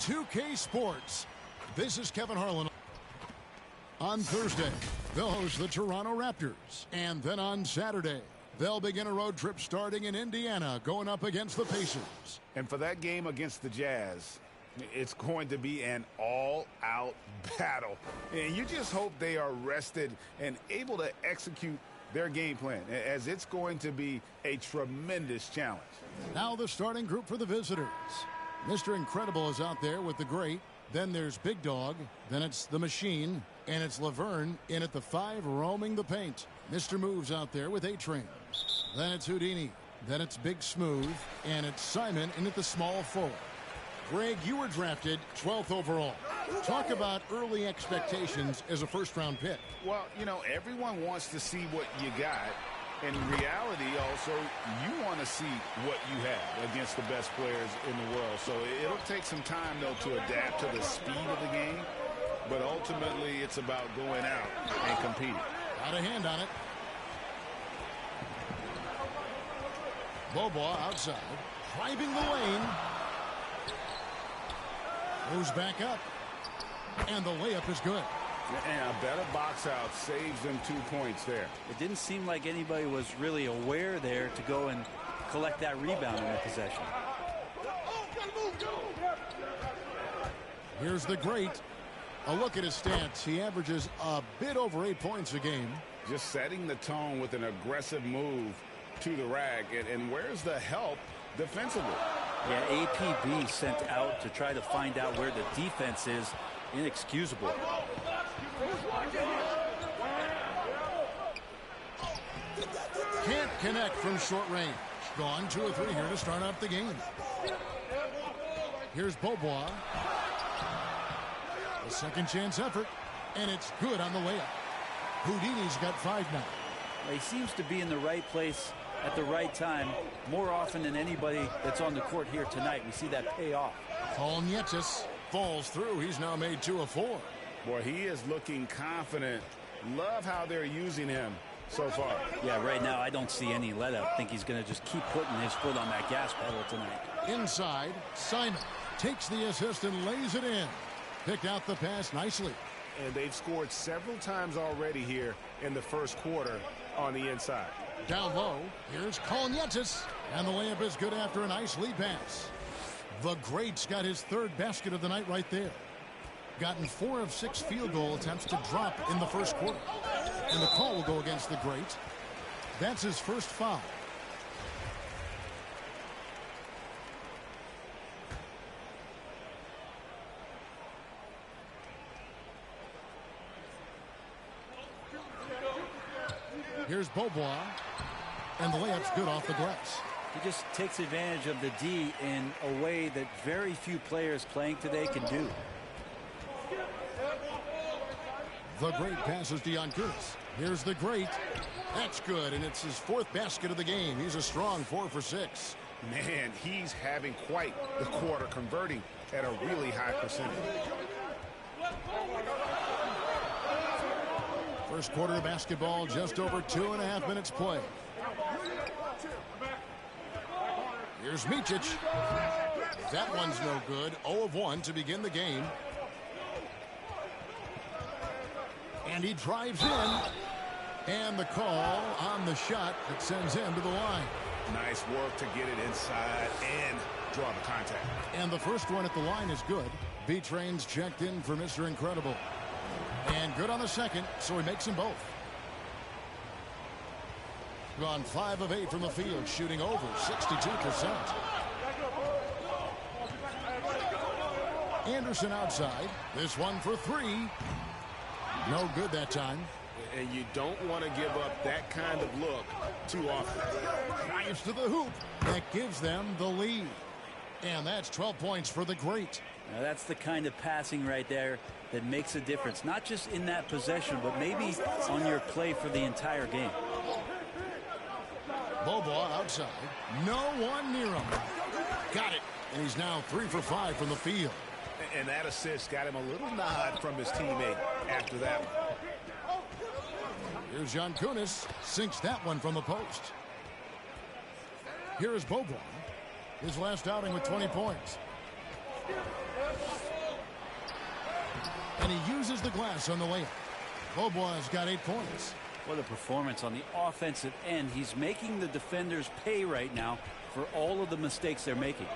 2K Sports. This is Kevin Harlan. On Thursday, they'll host the Toronto Raptors. And then on Saturday, they'll begin a road trip starting in Indiana, going up against the Pacers. And for that game against the Jazz, it's going to be an all-out battle. And you just hope they are rested and able to execute their game plan, as it's going to be a tremendous challenge. Now the starting group for the visitors. Mr. Incredible is out there with the Great. Then there's Big Dog. Then it's the Machine. And it's Laverne in at the 5, roaming the paint. Mr. Moves out there with A-Train. Then it's Houdini. Then it's Big Smooth. And it's Simon in at the small forward. Greg, you were drafted 12th overall. Talk about early expectations as a first-round pick. Well, you know, everyone wants to see what you got. In reality, also, you want to see what you have against the best players in the world. So it'll take some time, though, to adapt to the speed of the game. But ultimately, it's about going out and competing. Got a hand on it. Bobois outside. Driving the lane. Moves back up. And the layup is good. And a better box out saves them 2 points there. It didn't seem like anybody was really aware there to go and collect that rebound in the possession. Here's the Great. A look at his stats. He averages a bit over 8 points a game. Just setting the tone with an aggressive move to the rack. And where's the help defensively? Yeah, APB sent out to try to find out where the defense is. Inexcusable. Can't connect from short range. Gone 2 of 3 here to start up the game. Here's Bobois. A second chance effort. And it's good on the layup. Houdini's got 5 now. He seems to be in the right place at the right time more often than anybody that's on the court here tonight. We see that pay off. Kalnietis falls through. He's now made 2 of 4. Boy, he is looking confident. Love how they're using him so far. Yeah, right now I don't see any let up. I think he's going to just keep putting his foot on that gas pedal tonight. Inside, Simon takes the assist and lays it in. Picked out the pass nicely. And they've scored several times already here in the first quarter on the inside. Down low, here's Kalnietis. And the layup is good after a nice lead pass. The Great's got his 3rd basket of the night right there. Gotten 4 of 6 field goal attempts to drop in the first quarter. And the call will go against the Great. That's his first foul. Here's Bobois. And the layup's good off the glass. He just takes advantage of the D in a way that very few players playing today can do. The Great passes to Giannis. Here's the Great. That's good, and it's his 4th basket of the game. He's a strong 4 for 6. Man, he's having quite the quarter, converting at a really high percentage. First quarter of basketball, just over 2.5 minutes play. Here's Micic. That one's no good. 0 of 1 to begin the game. And he drives in. And the call on the shot that sends him to the line. Nice work to get it inside and draw the contact. And the first one at the line is good. B-Train's checked in for Mr. Incredible. And good on the second, so he makes them both. Gone 5 of 8 from the field, shooting over 62%. Anderson outside. This one for 3. No good that time. And you don't want to give up that kind of look too often. Drives to the hoop. That gives them the lead. And that's 12 points for the Great. Now that's the kind of passing right there that makes a difference. Not just in that possession, but maybe on your play for the entire game. Bobois outside. No one near him. Got it. And he's now 3 for 5 from the field. And that assist got him a little nod from his teammate after that one. Here's Giannis. Sinks that one from the post. Here is Bobois. His last outing with 20 points. And he uses the glass on the layup. Bobo's got 8 points. What a performance on the offensive end. He's making the defenders pay right now for all of the mistakes they're making.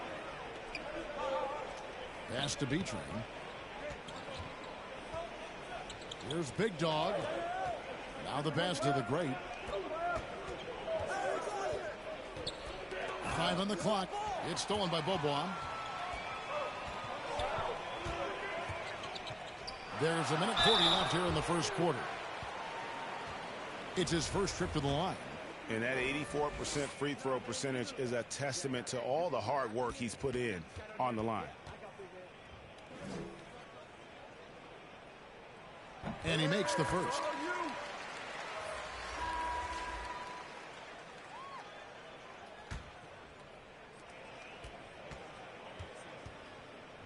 Pass to B-Train. Here's Big Dog. Now the pass to the Great. 5 on the clock. It's stolen by Bobo. There's a minute 40 left here in the first quarter. It's his first trip to the line. And that 84% free throw percentage is a testament to all the hard work he's put in on the line. And he makes the first.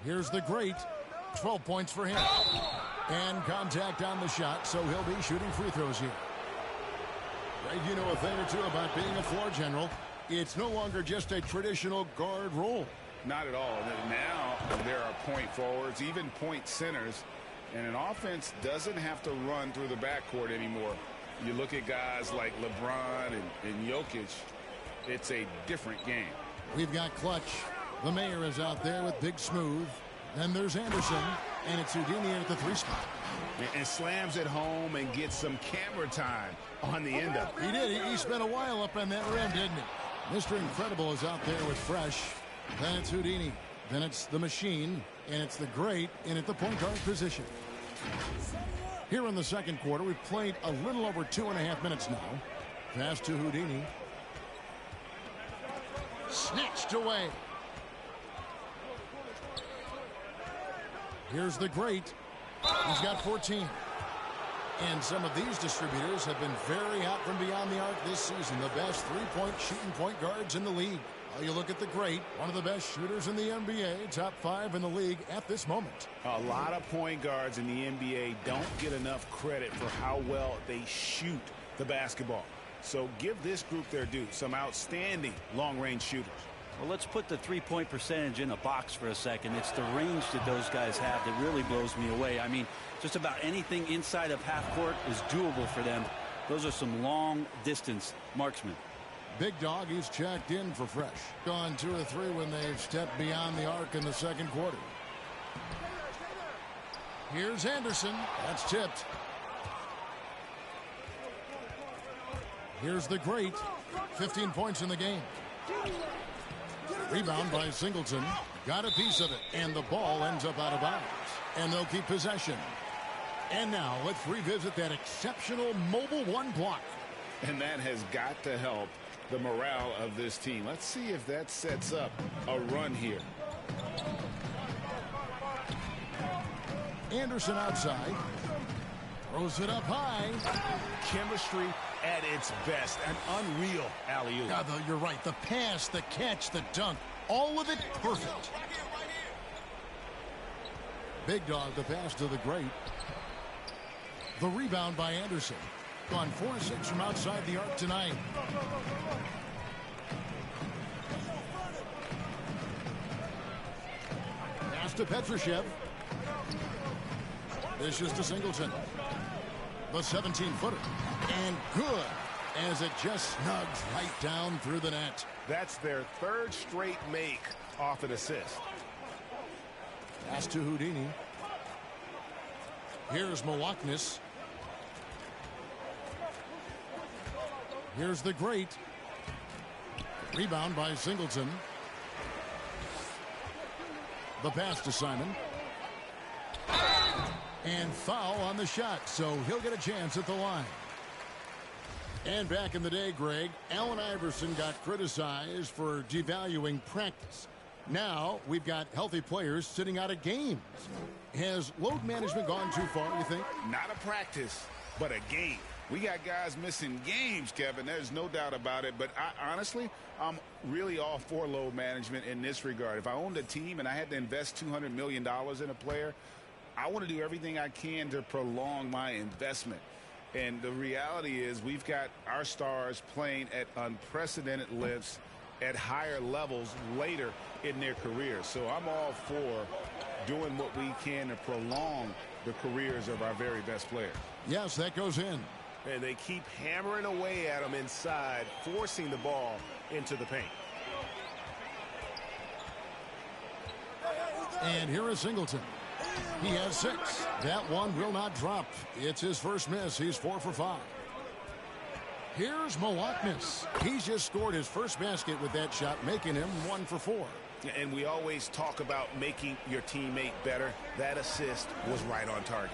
Here's the Great. 12 points for him. And contact on the shot, so he'll be shooting free throws here. Greg, you know a thing or two about being a floor general. It's no longer just a traditional guard role. Not at all. Now there are point forwards, even point centers, and an offense doesn't have to run through the backcourt anymore. You look at guys like LeBron and Jokic, it's a different game. We've got Clutch. The mayor is out there with Big Smooth. Then there's Anderson, and it's Houdini at the 3 spot. And slams it home and gets some camera time on the end of it. He did. He spent a while up on that rim, didn't he? Mr. Incredible is out there with Fresh. Then it's Houdini. Then it's the Machine, and it's the Great in at the point guard position. Here in the second quarter, we've played a little over 2.5 minutes now. Pass to Houdini. Snatched away. Here's the Great. He's got 14. And some of these distributors have been very hot from beyond the arc this season. The best three-point shooting point guards in the league. Well, you look at the Great, one of the best shooters in the NBA, top 5 in the league at this moment. A lot of point guards in the NBA don't get enough credit for how well they shoot the basketball. So give this group their due. Some outstanding long-range shooters. Well, let's put the three-point percentage in a box for a second. It's the range that those guys have that really blows me away. I mean, just about anything inside of half court is doable for them. Those are some long-distance marksmen. Big Dog, he's checked in for Fresh. Gone 2 or 3 when they've stepped beyond the arc in the second quarter. Here's Anderson. That's tipped. Here's the Great. 15 points in the game. Rebound by Singleton. Got a piece of it. And the ball ends up out of bounds. And they'll keep possession. And now let's revisit that exceptional mobile 1 block. And that has got to help the morale of this team. Let's see if that sets up a run here. Anderson outside. Throws it up high. Chemistry at its best. An unreal alley-oop. Yeah, you're right. The pass, the catch, the dunk. All of it perfect. Big Dog, the pass to the Great. The rebound by Anderson. Gone 4-6 from outside the arc tonight. Pass to Petrushev. This is to Singleton. The 17-footer. And good, as it just snugs right down through the net. That's their 3rd straight make off an assist. Pass to Houdini. Here's Milwaukee. Here's the Great. Rebound by Singleton. The pass to Simon. And foul on the shot, so he'll get a chance at the line. And back in the day, Greg, Allen Iverson got criticized for devaluing practice. Now we've got healthy players sitting out of games. Has load management gone too far, you think? Not a practice, but a game. We got guys missing games, Kevin. There's no doubt about it. But honestly, I'm really all for load management in this regard. If I owned a team and I had to invest $200 million in a player, I want to do everything I can to prolong my investment. And the reality is we've got our stars playing at unprecedented lengths at higher levels later in their career. So I'm all for doing what we can to prolong the careers of our very best players. Yes, that goes in. And they keep hammering away at him inside, forcing the ball into the paint. And here is Singleton. He has 6. That one will not drop. It's his first miss. He's 4 for 5. Here's Milwaukee. He's just scored his first basket with that shot, making him 1 for 4. And we always talk about making your teammate better. That assist was right on target.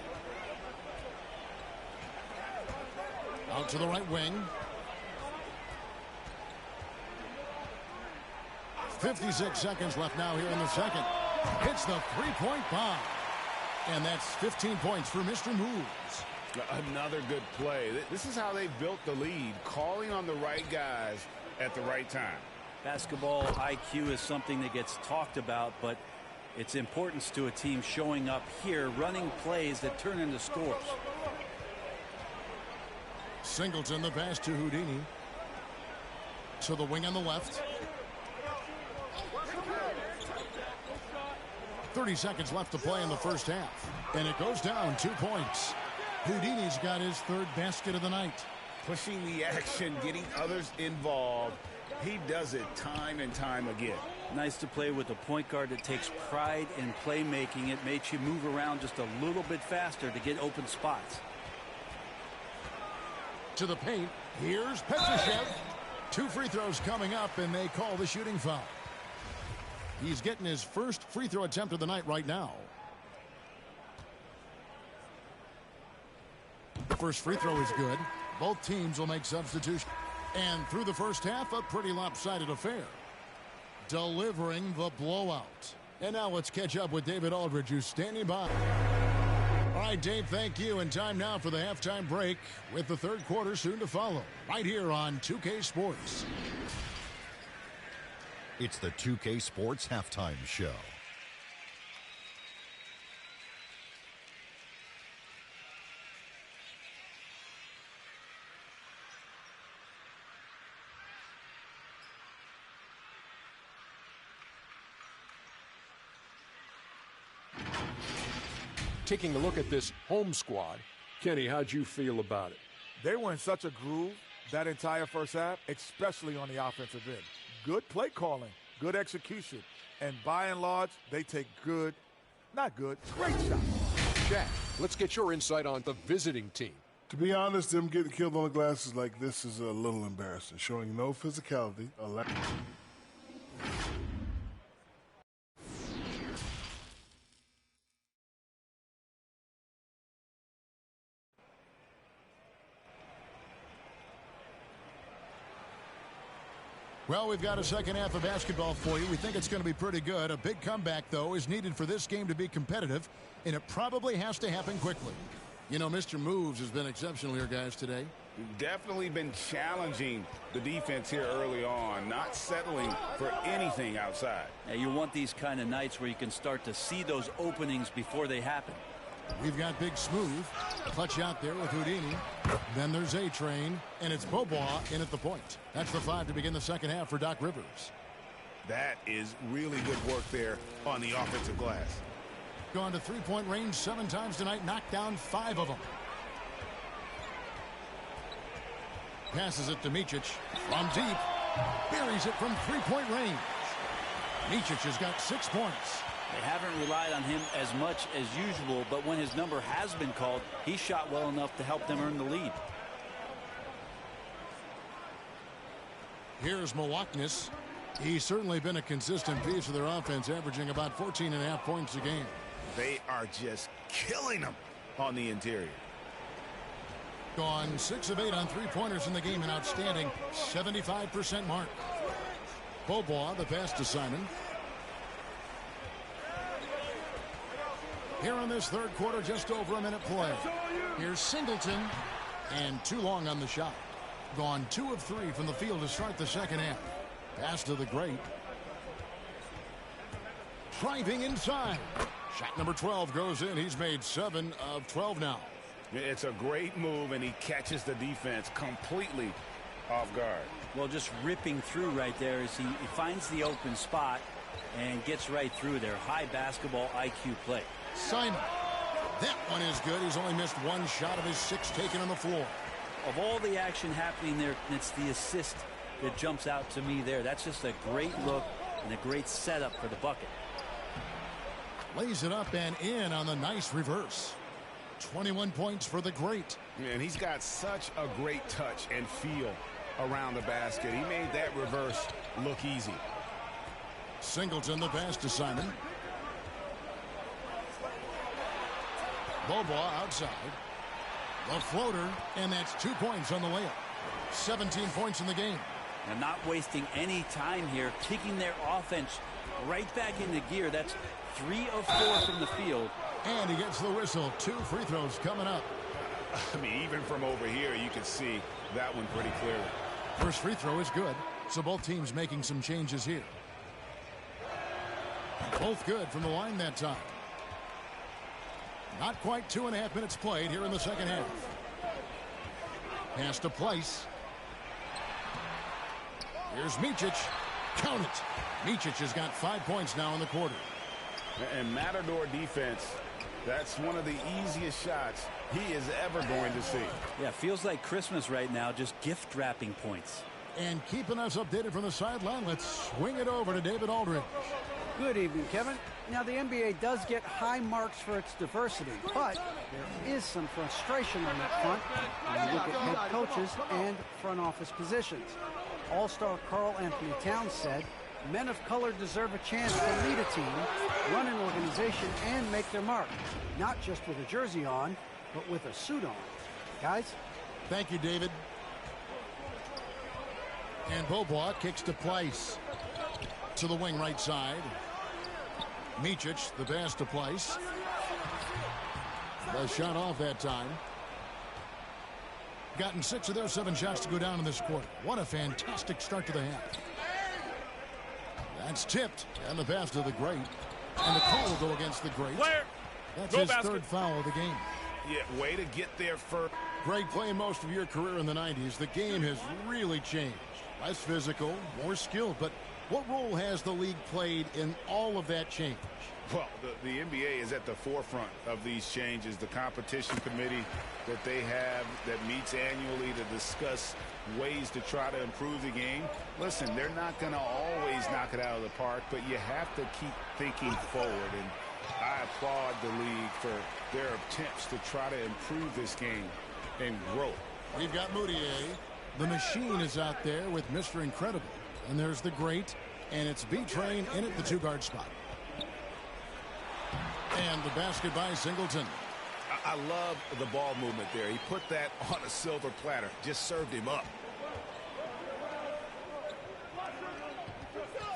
Out to the right wing. 56 seconds left now here in the second. Hits the three-point bomb. And that's 15 points for Mr. Moves. Another good play. This is how they built the lead, calling on the right guys at the right time. Basketball IQ is something that gets talked about, but its importance to a team showing up here, running plays that turn into scores. Singleton, the pass to Houdini. To the wing on the left. 30 seconds left to play in the first half. And it goes down 2 points. Houdini's got his 3rd basket of the night. Pushing the action, getting others involved. He does it time and time again. Nice to play with a point guard that takes pride in playmaking. It makes you move around just a little bit faster to get open spots. To the paint. Here's Petrushev. 2 free throws coming up, and they call the shooting foul. He's getting his first free throw attempt of the night right now. The first free throw is good. Both teams will make substitution. And through the first half, a pretty lopsided affair. Delivering the blowout. And now let's catch up with David Aldridge, who's standing by. All right, Dave, thank you. And time now for the halftime break with the third quarter soon to follow. Right here on 2K Sports. It's the 2K Sports Halftime Show. Taking a look at this home squad, Kenny, how'd you feel about it? They were in such a groove that entire first half, especially on the offensive end. Good play calling, good execution, and by and large, they take great shots. Jack, let's get your insight on the visiting team. To be honest, them getting killed on the glasses like this is a little embarrassing, showing no physicality. Well, we've got a second half of basketball for you. We think it's going to be pretty good. A big comeback, though, is needed for this game to be competitive, and it probably has to happen quickly. You know, Mr. Moves has been exceptional here, guys, today. Definitely been challenging the defense here early on, not settling for anything outside. Now, you want these kind of nights where you can start to see those openings before they happen. We've got Big Smooth. Clutch out there with Houdini. Then there's A-Train, and it's Bobois in at the point. That's the 5 to begin the second half for Doc Rivers. That is really good work there on the offensive glass. Gone to three-point range 7 times tonight, knocked down 5 of them. Passes it to Micic from deep. Buries it from three-point range. Micic has got 6 points. They haven't relied on him as much as usual, but when his number has been called, he shot well enough to help them earn the lead. Here's Milwaukee. He's certainly been a consistent piece of their offense, averaging about 14.5 points a game. They are just killing them on the interior. Gone 6 of 8 on three-pointers in the game, an outstanding 75% mark. Bobois, the pass to Simon. Here in this third quarter, just over a minute play. Here's Singleton, and too long on the shot. Gone 2 of 3 from the field to start the second half. Pass to the great. Driving inside. Shot number 12 goes in. He's made 7 of 12 now. It's a great move, and he catches the defense completely off guard. Well, just ripping through right there as he finds the open spot and gets right through there. High basketball IQ play. Simon. That one is good. He's only missed one shot of his 6 taken on the floor. Of all the action happening there, it's the assist that jumps out to me there. That's just a great look and a great setup for the bucket. Lays it up and in on the nice reverse. 21 points for the great. And he's got such a great touch and feel around the basket. He made that reverse look easy. Singleton the pass to Simon. Bobois outside. The floater, and that's 2 points on the layup. 17 points in the game. And not wasting any time here, kicking their offense right back into gear. That's 3 of 4 from the field. And he gets the whistle. 2 free throws coming up. I mean, even from over here, you can see that one pretty clearly. First free throw is good. So both teams making some changes here. Both good from the line that time. Not quite 2.5 minutes played here in the second half. Pass to Place. Here's Micic. Count it. Micic has got 5 points now in the quarter. And Matador defense, that's one of the easiest shots he is ever going to see. Yeah, feels like Christmas right now, just gift wrapping points. And keeping us updated from the sideline, let's swing it over to David Aldridge. Good evening, Kevin. Now, the NBA does get high marks for its diversity, but there is some frustration on that front when you look at head coaches and front office positions. All-star Karl Anthony Towns said, men of color deserve a chance to lead a team, run an organization, and make their mark. Not just with a jersey on, but with a suit on. Guys? Thank you, David. And Bobois kicks to Place. To the wing right side. Micic, the pass to Place. The shot off that time. Gotten 6 of their 7 shots to go down in this quarter. What a fantastic start to the half. That's tipped. And the pass to the great. And the call will go against the great. That's his third foul of the game. Yeah, way to get there first. Greg, playing most of your career in the 90s, the game has really changed. Less physical, more skilled, but what role has the league played in all of that change? Well, the NBA is at the forefront of these changes. The competition committee that they have that meets annually to discuss ways to try to improve the game. Listen, they're not going to always knock it out of the park, but you have to keep thinking forward. And I applaud the league for their attempts to try to improve this game and grow. We've got Moutier. The machine is out there with Mr. Incredible. And there's the great, and it's B-Train in at the 2-guard spot. And the basket by Singleton. I love the ball movement there. He put that on a silver platter. Just served him up.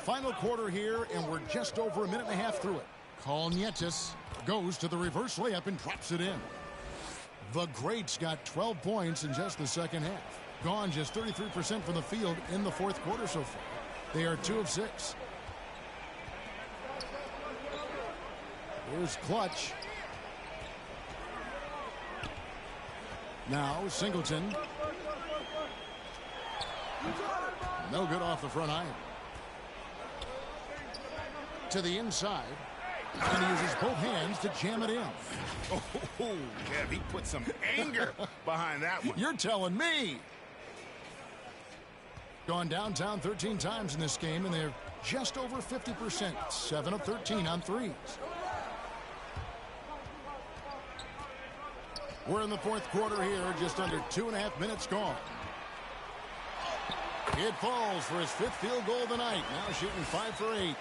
Final quarter here, and we're just over a minute and a half through it. Kalnietis goes to the reverse layup and drops it in. The greats got 12 points in just the second half. Gone just 33% from the field in the fourth quarter so far. They are 2 of 6. Here's Clutch. Now Singleton. No good off the front iron. To the inside. And he uses both hands to jam it in. Oh, Kev, he put some anger behind that one. You're telling me. Gone downtown 13 times in this game, and they're just over 50%. 7 of 13 on threes. We're in the fourth quarter here, just under 2.5 minutes gone. It falls for his 5th field goal of the night. Now shooting 5 for 8.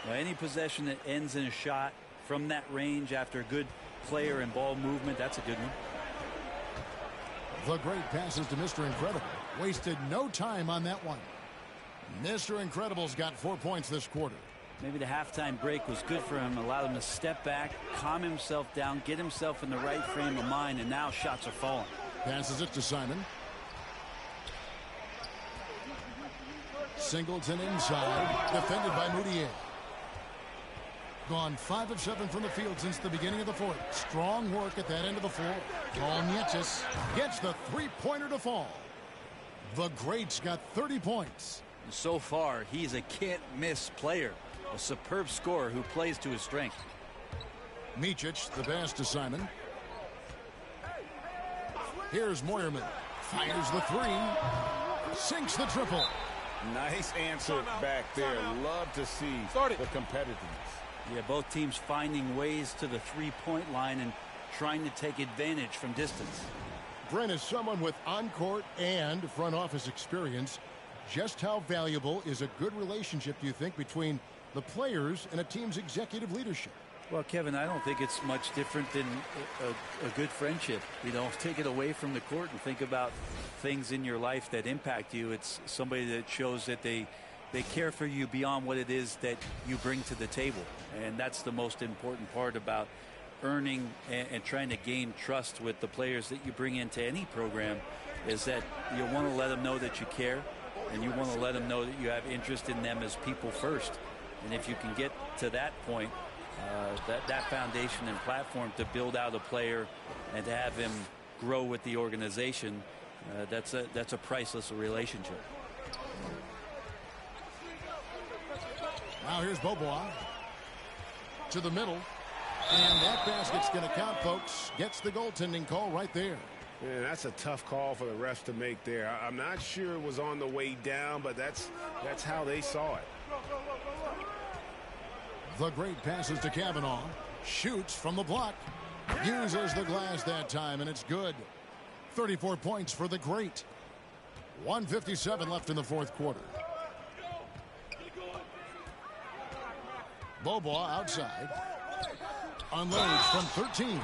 Well, any possession that ends in a shot from that range after good player and ball movement, that's a good one. The great passes to Mr. Incredible. Wasted no time on that one. Mr. Incredible's got 4 points this quarter. Maybe the halftime break was good for him. Allowed him to step back, calm himself down, get himself in the right frame of mind, and now shots are falling. Passes it to Simon. Singleton inside. Defended by Moutier. Gone 5 of 7 from the field since the beginning of the fourth. Strong work at that end of the floor. Kalnietis gets the 3-pointer to fall. The great's got 30 points. So far, he's a can't-miss player. A superb scorer who plays to his strength. Micic, the pass to Simon. Here's Moyerman. Fires the three. Sinks the triple. Nice answer back there. Love to see the competitiveness. Yeah, both teams finding ways to the three-point line and trying to take advantage from distance. Brent, is someone with on-court and front office experience. Just how valuable is a good relationship, do you think, between the players and a team's executive leadership? Well, Kevin, I don't think it's much different than a good friendship. You know, take it away from the court and think about things in your life that impact you. It's somebody that shows that they care for you beyond what it is that you bring to the table. And that's the most important part about earning and trying to gain trust with the players that you bring into any program, is that you want to let them know that you care, and you want to let them know that you have interest in them as people first. And if you can get to that point, that foundation and platform to build out a player and to have him grow with the organization, that's a priceless relationship. Now here's Beaubois to the middle, and that basket's going to count, folks. Gets the goaltending call right there. Man, that's a tough call for the refs to make there. I'm not sure it was on the way down, but that's how they saw it. The great passes to Kavanaugh. Shoots from the block. Uses the glass that time, and it's good. 34 points for the great. 1:57 left in the fourth quarter. Beaubois outside. Unloads from 13.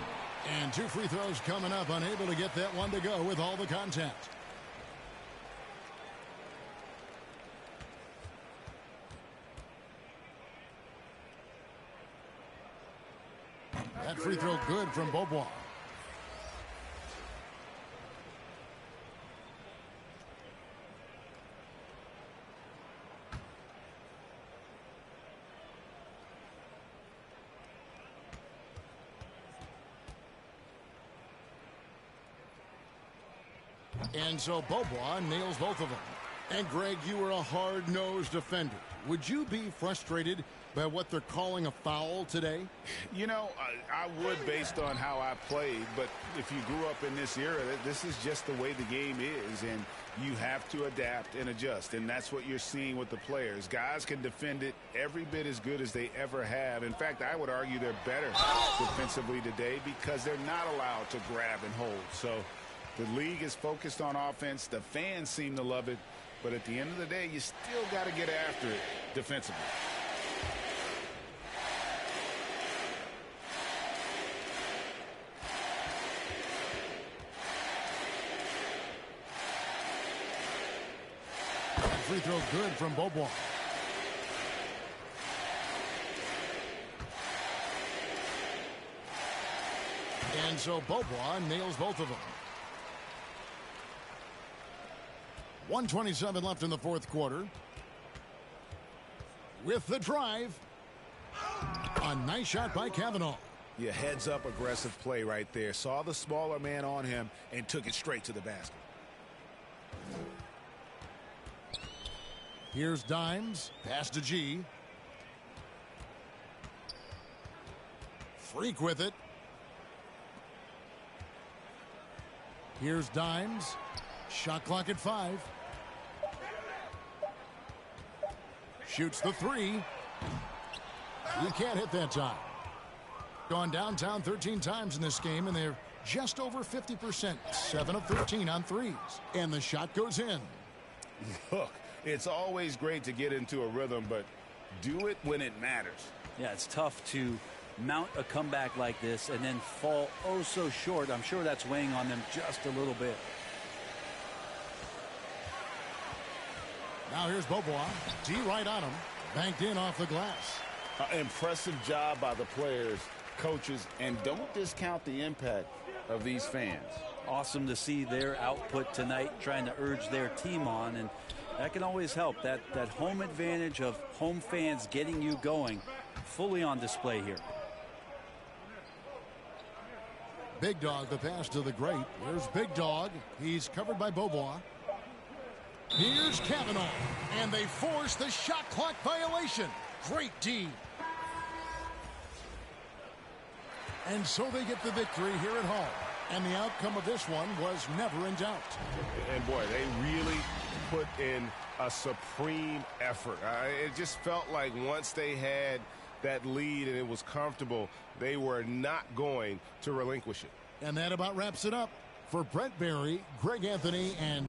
And two free throws coming up. Unable to get that one to go with all the contact. That free throw good from Beaubois. And so Beaubois nails both of them. And Greg, you were a hard-nosed defender. Would you be frustrated by what they're calling a foul today? You know, I would, based on how I played, but if you grew up in this era, this is just the way the game is, and you have to adapt and adjust, and that's what you're seeing with the players. Guys can defend it every bit as good as they ever have. In fact, I would argue they're better defensively today because they're not allowed to grab and hold. So the league is focused on offense. The fans seem to love it, but at the end of the day, you still got to get after it defensively. Free throw good from Beaubois. And so Beaubois nails both of them. 1:27 left in the fourth quarter. With the drive. A nice shot by Kavanaugh. Yeah, heads up aggressive play right there. Saw the smaller man on him and took it straight to the basket. Here's Dimes. Pass to G. Freak with it. Here's Dimes. Shot clock at 5. Shoots the 3. You can't hit that time. Gone downtown 13 times in this game, and they're just over 50%. 7 of 13 on threes. And the shot goes in. Look, it's always great to get into a rhythm, but do it when it matters. Yeah, it's tough to mount a comeback like this and then fall oh so short. I'm sure that's weighing on them just a little bit. Now here's Beaubois. D right on him. Banked in off the glass. Impressive job by the players, coaches, and don't discount the impact of these fans. Awesome to see their output tonight, trying to urge their team on, and that can always help. That home advantage of home fans getting you going, fully on display here. Big Dog, the pass to the great. Here's Big Dog. He's covered by Beaubois. Here's Kavanaugh, and they force the shot clock violation. Great D. And so they get the victory here at home. And the outcome of this one was never in doubt. And boy, they really put in a supreme effort. It just felt like once they had that lead and it was comfortable, they were not going to relinquish it. And that about wraps it up. For Brent Barry, Greg Anthony, and